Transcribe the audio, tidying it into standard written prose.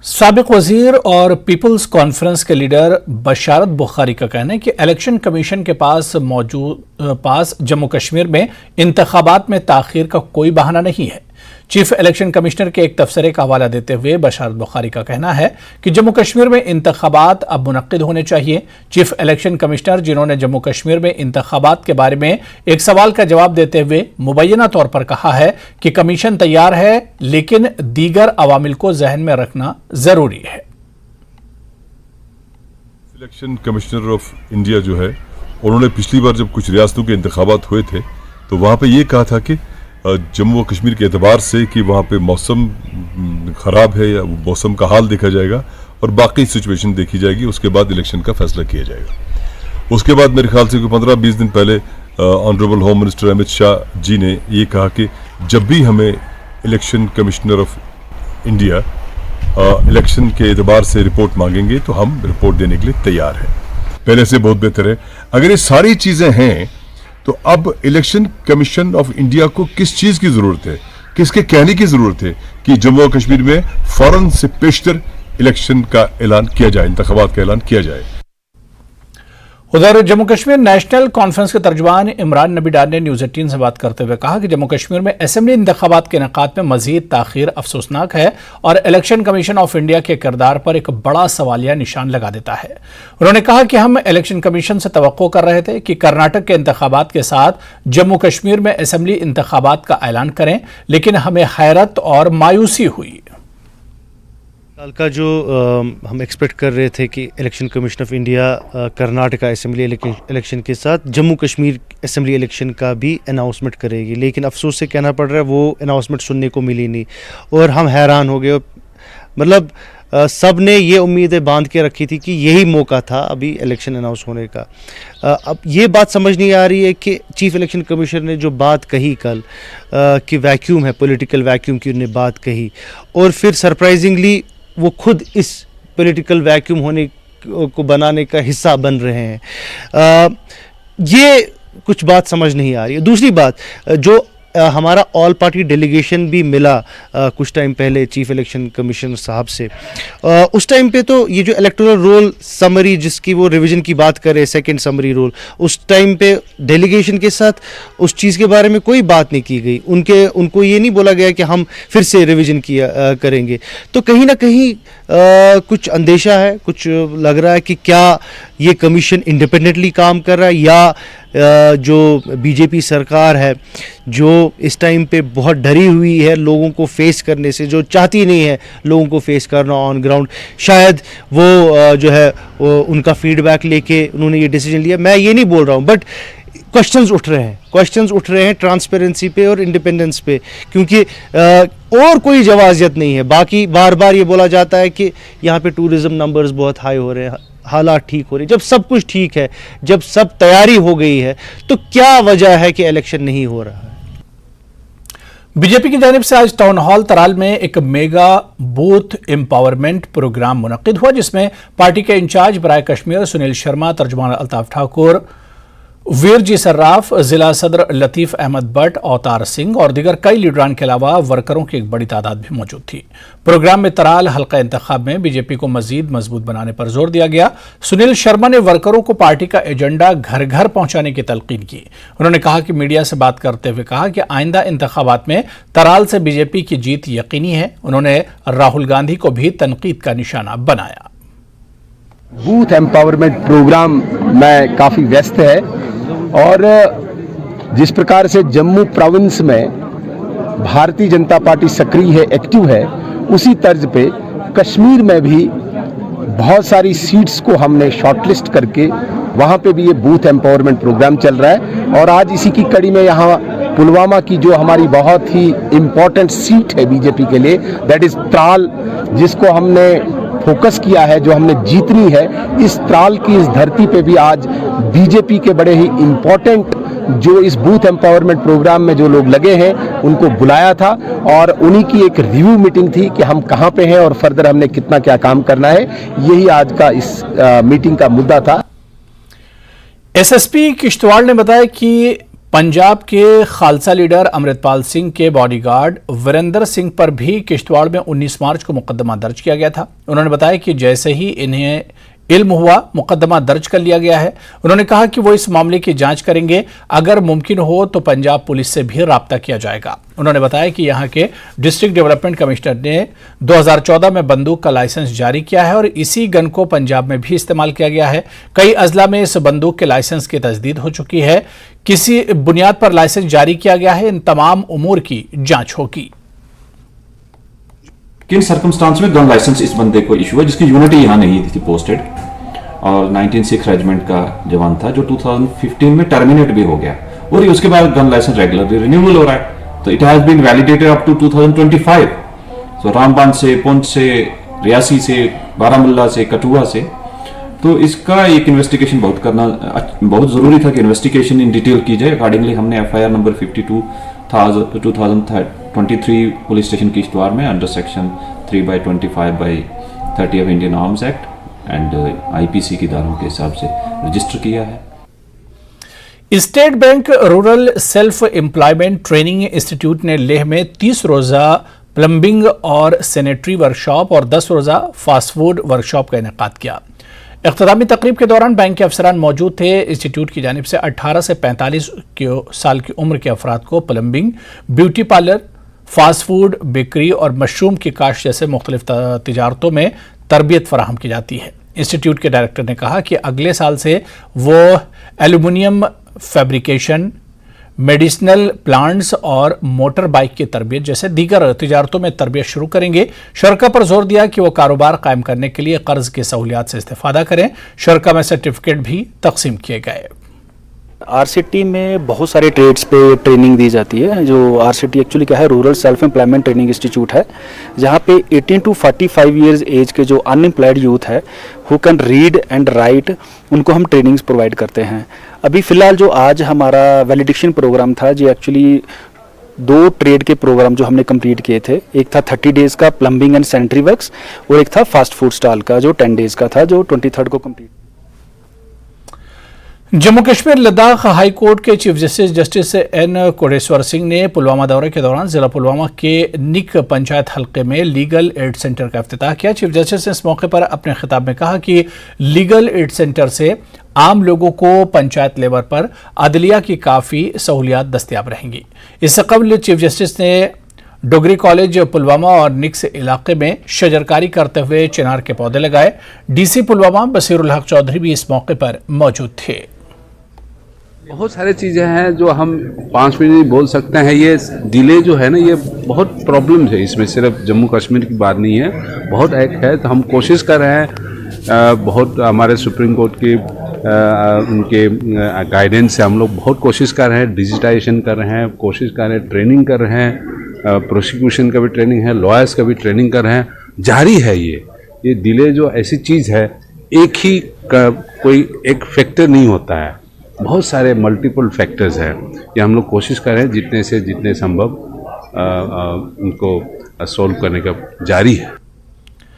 साबिक वजीर और पीपल्स कॉन्फ्रेंस के लीडर बशारत बुखारी का कहना है कि इलेक्शन कमीशन के पास जम्मू कश्मीर में इंतखाबात में ताखीर का कोई बहाना नहीं है। चीफ इलेक्शन कमिश्नर के एक तबसरे का हवाला देते हुए बशारत बुखारी का कहना है कि जम्मू कश्मीर में इंतखाबात अब मुनक्किद होने चाहिए। चीफ इलेक्शन कमिश्नर, जिन्होंने जम्मू कश्मीर में इंतखाबात के बारे में एक सवाल का जवाब देते हुए मुबैना तौर पर कहा है कि कमीशन तैयार है, लेकिन दीगर अवामिल को जहन में रखना जरूरी है। इलेक्शन कमिश्नर ऑफ इंडिया जो है, उन्होंने पिछली बार जब कुछ रियासतों के इंतखाबात हुए थे तो वहाँ पे ये कहा था कि जम्मू और कश्मीर के एतबार से कि वहाँ पे मौसम ख़राब है या मौसम का हाल देखा जाएगा और बाकी सिचुएशन देखी जाएगी, उसके बाद इलेक्शन का फैसला किया जाएगा। उसके बाद मेरे ख्याल से 15-20 दिन पहले honourable home minister Amit Shah ji ने ये कहा कि जब भी हमें election commissioner of India election के एतबार से रिपोर्ट मांगेंगे तो हम रिपोर्ट देने के लिए तैयार हैं। पहले से बहुत बेहतर है। अगर ये सारी चीज़ें हैं तो अब इलेक्शन कमीशन ऑफ इंडिया को किस चीज की जरूरत है, किसके कहने की जरूरत है कि जम्मू और कश्मीर में फौरन से पेशतर इलेक्शन का ऐलान किया जाए, इंतखाबात का ऐलान किया जाए। उधर जम्मू कश्मीर नेशनल कॉन्फ्रेंस के तर्जुमान इमरान नबी डार ने न्यूज़ 18 से बात करते हुए कहा कि जम्मू कश्मीर में असेंबली इंतखाबात के इनेकाद में मजीद ताखीर अफसोसनाक है और इलेक्शन कमीशन ऑफ इंडिया के किरदार पर एक बड़ा सवालिया निशान लगा देता है। उन्होंने कहा कि हम इलेक्शन कमीशन से तवक्को कर रहे थे कि कर्नाटक के इंतखाबात के साथ जम्मू कश्मीर में असेंबली इंतखाबात का ऐलान करें, लेकिन हमें हैरत और मायूसी हुई। साल का जो हम एक्सपेक्ट कर रहे थे कि election commission of India Karnataka assembly election के साथ जम्मू कश्मीर असेंबली इलेक्शन का भी अनाउंसमेंट करेगी, लेकिन अफसोस से कहना पड़ रहा है वो अनाउंसमेंट सुनने को मिली नहीं और हम हैरान हो गए। मतलब सब ने ये उम्मीदें बांध के रखी थी कि यही मौका था अभी इलेक्शन अनाउंस होने का। अब ये बात समझ नहीं आ रही है कि चीफ इलेक्शन कमिश्नर ने जो बात कही कल कि वैक्यूम है, पॉलिटिकल वैक्यूम की उन्होंने बात कही और फिर सरप्राइजिंगली वो खुद इस पॉलिटिकल वैक्यूम होने को बनाने का हिस्सा बन रहे हैं। ये कुछ बात समझ नहीं आ रही है। दूसरी बात, जो हमारा ऑल पार्टी डेलीगेशन भी मिला कुछ टाइम पहले चीफ इलेक्शन कमिश्नर साहब से, उस टाइम पे तो ये जो इलेक्टोरल रोल समरी जिसकी वो रिवीजन की बात करे, सेकंड समरी रोल, उस टाइम पे डेलीगेशन के साथ उस चीज़ के बारे में कोई बात नहीं की गई। उनको ये नहीं बोला गया कि हम फिर से रिवीजन किया करेंगे। तो कहीं ना कहीं कुछ अंदेशा है, कुछ लग रहा है कि क्या ये कमीशन इंडिपेंडेंटली काम कर रहा है या जो बीजेपी सरकार है जो इस टाइम पे बहुत डरी हुई है लोगों को फेस करने से, जो चाहती नहीं है लोगों को फेस करना ऑन ग्राउंड, शायद वो जो है वो उनका फीडबैक लेके उन्होंने ये डिसीजन लिया। मैं ये नहीं बोल रहा हूँ, बट क्वेश्चंस उठ रहे हैं ट्रांसपेरेंसी पे और इंडिपेंडेंस पे, क्योंकि और कोई जवाजियत नहीं है। बाकी बार बार ये बोला जाता है कि यहाँ पे टूरिज्म नंबर्स बहुत हाई हो रहे हैं, हालात ठीक हो रही। जब सब कुछ ठीक है, जब सब तैयारी हो गई है, तो क्या वजह है कि इलेक्शन नहीं हो रहा है? बीजेपी की जानिब से आज टाउन हॉल तराल में एक मेगा बूथ एम्पावरमेंट प्रोग्राम मुनक्किद हुआ, जिसमें पार्टी के इंचार्ज बराए कश्मीर सुनील शर्मा, तर्जुमान अल्ताफ ठाकुर, वीर जी सर्राफ, जिला सदर लतीफ अहमद भट्ट, अवतार सिंह और दीगर कई लीडरान के अलावा वर्करों की एक बड़ी तादाद भी मौजूद थी। प्रोग्राम में तराल हल्का इंतखाब में बीजेपी को मजीद मजबूत बनाने पर जोर दिया गया। सुनील शर्मा ने वर्करों को पार्टी का एजेंडा घर घर पहुंचाने की तलकीन की। उन्होंने कहा कि मीडिया से बात करते हुए कहा कि आइंदा इंतखाबात में तराल से बीजेपी की जीत यकीनी है। उन्होंने राहुल गांधी को भी तनकीद का निशाना बनाया। बूथ एम्पावरमेंट प्रोग्राम में काफ़ी व्यस्त है और जिस प्रकार से जम्मू प्रोविंस में भारतीय जनता पार्टी सक्रिय है, एक्टिव है, उसी तर्ज पे कश्मीर में भी बहुत सारी सीट्स को हमने शॉर्टलिस्ट करके वहाँ पे भी ये बूथ एम्पावरमेंट प्रोग्राम चल रहा है। और आज इसी की कड़ी में यहाँ पुलवामा की जो हमारी बहुत ही इम्पोर्टेंट सीट है बीजेपी के लिए, दैट इज़ त्राल, जिसको हमने फोकस किया है, जो हमने जीतनी है, इस त्राल की इस धरती पे भी आज बीजेपी के बड़े ही इम्पोर्टेंट जो इस बूथ एम्पावरमेंट प्रोग्राम में जो लोग लगे हैं उनको बुलाया था और उन्हीं की एक रिव्यू मीटिंग थी कि हम कहाँ पे हैं और फर्दर हमने कितना क्या काम करना है। यही आज का इस मीटिंग का मुद्दा था। एसएसपी किश्तवाड़ ने बताया कि पंजाब के खालसा लीडर अमृतपाल सिंह के बॉडीगार्ड वीरेंद्र सिंह पर भी किश्तवाड़ में 19 मार्च को मुकदमा दर्ज किया गया था। उन्होंने बताया कि जैसे ही इन्हें इल्म हुआ मुकदमा दर्ज कर लिया गया है। उन्होंने कहा कि वो इस मामले की जांच करेंगे, अगर मुमकिन हो तो पंजाब पुलिस से भी राब्ता किया जाएगा। उन्होंने बताया कि यहां के डिस्ट्रिक्ट डेवलपमेंट कमिश्नर ने 2014 में बंदूक का लाइसेंस जारी किया है और इसी गन को पंजाब में भी इस्तेमाल किया गया है। कई अजला में इस बंदूक के लाइसेंस की तजदीद हो चुकी है। किसी बुनियाद पर लाइसेंस जारी किया गया है, इन तमाम उमूर की जांच होगी। किन सर्कमस्टांस में गन लाइसेंस इस बंदे को इशू है, जिसकी यूनिटी यहाँ नहीं थी पोस्टेड, और 1906 रेजिमेंट का जवान था जो 2015 में टर्मिनेट भी हो गया, और ये उसके बाद गन लाइसेंस रेगुलरली रिन्यूअल हो रहा है। तो it has been validated up to 2025। So Ramban से, पुंछ से, रियासी से, बारामुल्ला से, कठुआ से। तो इसका एक इन्वेस्टिगेशन बहुत जरूरी था कि इन्वेस्टिगेशन इन डिटेल की जाए। अकॉर्डिंगली हमने FIR number 52/2023 police station Kishtwar में under section 3/25/30 of Indian arms act and IPC की धाराओं के हिसाब से रजिस्टर किया है। State bank rural self employment training institute ने लेह में 30 रोजा प्लम्बिंग और सैनिटरी वर्कशॉप और 10 रोजा फास्ट फूड वर्कशॉप का इनेकाद किया। इख्तितामी तकरीब के दौरान बैंक के अफसरान मौजूद थे। इंस्टीट्यूट की जानिब से 18 से 45 साल की उम्र के अफराद को plumbing, beauty parlour, fast food, bakery और मशरूम की काश्त जैसे मुख्तलिफ तिजारतों में तरबियत फराहम की जाती है। इंस्टीट्यूट के डायरेक्टर ने कहा कि अगले साल से वो एल्यूमिनियम फैब्रिकेशन, मेडिसिनल प्लांट्स और मोटर बाइक की तरबियत जैसे दीगर तिजारतों में तरबियत शुरू करेंगे। शरका पर जोर दिया कि वो कारोबार कायम करने के लिए कर्ज की सहूलियात से इस्तेफादा करें। शरका में सर्टिफिकेट भी तकसीम किए गए। RCT में बहुत सारे ट्रेड्स पे ट्रेनिंग दी जाती है। जो RCT एक्चुअली क्या है, rural self employment training institute है, जहाँ पे 18 to 45 ईयर्स एज के जो अनएम्प्लॉयड यूथ है who can read and right, उनको हम ट्रेनिंग्स प्रोवाइड करते हैं। अभी फ़िलहाल जो आज हमारा वैलिडेशन प्रोग्राम था, जो एक्चुअली 2 ट्रेड के प्रोग्राम जो हमने कंप्लीट किए थे। एक था 30 डेज़ का प्लम्बिंग एंड सैनिटरी वर्क्स, और एक था फास्ट फूड स्टॉल का जो 10 डेज़ का था, जो 23 को complete. Jammu Kashmir Ladakh high court के chief justice N Koteshwar Singh ने पुलवामा दौरे के दौरान जिला पुलवामा के निक पंचायत हल्के में लीगल एड सेंटर का इफ्तिताह किया। चीफ जस्टिस ने इस मौके पर अपने खिताब में कहा कि लीगल एड सेंटर से आम लोगों को पंचायत लेवल पर अदलिया की काफ़ी सहूलियात दस्तियाब रहेंगी। इससे कबल चीफ जस्टिस ने डोगरी कॉलेज पुलवामा और निक्स इलाके में शजरकारी करते हुए चिनार के पौधे लगाए। DC पुलवामा बसीरुल हक चौधरी भी इस मौके पर मौजूद थे। बहुत सारे चीज़ें हैं जो हम 5 मिनट में बोल सकते हैं। ये डिले जो है ना, ये बहुत प्रॉब्लम है इसमें, सिर्फ जम्मू कश्मीर की बात नहीं है, बहुत एक है। तो हम कोशिश कर रहे हैं, बहुत हमारे सुप्रीम कोर्ट की उनके गाइडेंस से हम लोग बहुत कोशिश कर रहे हैं, डिजिटाइजेशन कर रहे हैं, कोशिश कर रहे हैं, ट्रेनिंग कर रहे हैं, प्रोसिक्यूशन का भी ट्रेनिंग है, लॉयर्स का भी ट्रेनिंग कर रहे हैं, जारी है। ये डिले जो ऐसी चीज़ है, एक ही कोई एक फैक्टर नहीं होता है, बहुत सारे मल्टीपल फैक्टर्स हैं। ये हम लोग कोशिश कर रहे हैं जितने से जितने संभव उनको सॉल्व करने का जारी है।